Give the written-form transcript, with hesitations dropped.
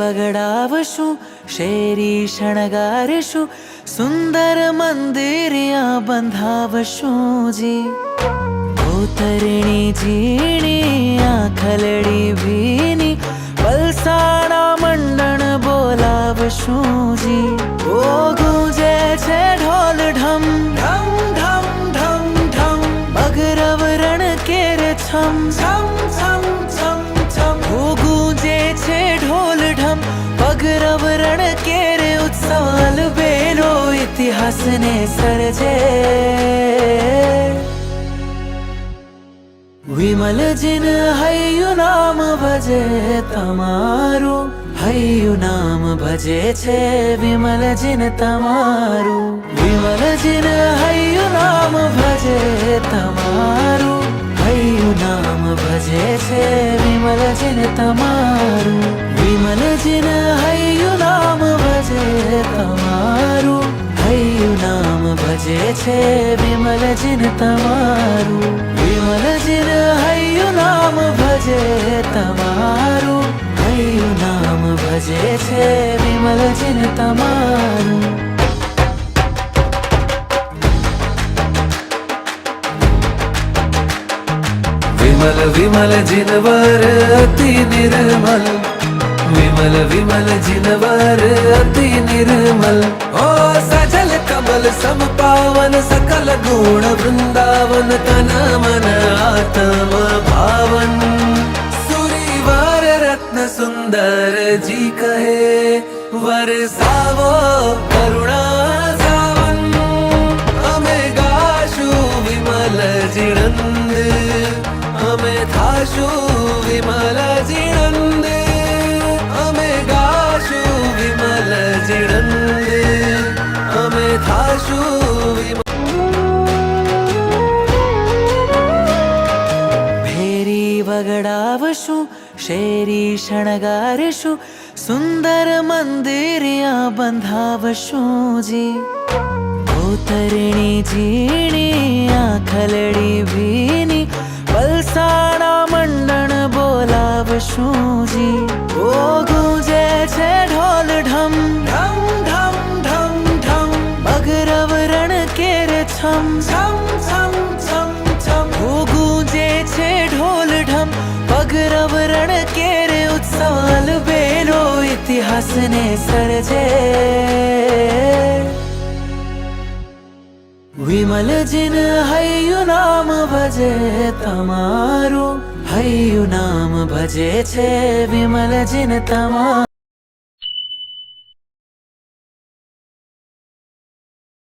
વગડાવશું, શેરી શણગારશું, સુંદર મંદિરિયા બંધાવશું જી. કોતરણી ઝીણી આંખલડી ભીની, વલસાડા મંડણ બોલાવશું જી. ઓ ગુંજે છે ઢોલ ઢમ ઢમ ઢમ ઢમ ઢમ, બગરવ રણ કેર છમ છમ છમ છમ છમ. ઓ ગુંજે છે ઢોલ ઢમ બગરવ રણ કેર, ઉત્સવ બેલો ઇતિહાસને સર્જે. વિમલ જીન હૈયું નામ ભજે તમારું, હૈયું નામ ભજે છે વિમલ જીન તમારું. વિમલ જીન હૈયું નામ ભજે તમારું, હૈયું નામ ભજે છે વિમલ જીન તમારું. વિમલ જીન હૈયું નામ ભજે તમારું, હૈયું નામ ભજે છે વિમલ જીન તમારું. વિમલ જીન હૈયું નામ ભજે તમારું, હૈયું નામ ભજે છે વિમલ જીન તમારું. વિમલ વિમલ જીનવર અતિ નિર્મલ, વિમલ વિમલ જીનવર અતિ નિર્મલ. ઓ સજલ કમલ સમ પાવન, સકલ ગુણ વૃંદાવન, તન મન આત્મ ભાવન. સુરીવાર રત્ન સુંદર જી કહે, વરસાવો કરુણા સાવન. અમે ગાશું વિમલ જીણંદ, અમે થાશું વિમલ જીણંદ. અમે ગાશું વિમલ જીણંદ, અમે થાશું વિમલ. ભેરી વગડાવશું, શેરી શણગારશું, સુંદર મંદિરિયા બંધાવશું જી. કોતરણી ઝીણી આંખલડી ભીની, વલસાડા મંડણ બોલાવશું જી. ઓ ગુંજે છે ઢોલ ઢમ ઢમ ઢમ ઢમ ઢમ, બગરવ રણ કેર છમ છમ છમ છમ છમ. ઓ ગુંજે છે ઢોલ ઢમ બગરવ રણ કેર, ઉત્સવ બેલો ઇતિહાસને સર્જે. વિમલ જીન હૈયું નામ ભજે તમારું, હૈયું નામ ભજે છે વિમલ જીન તમારું.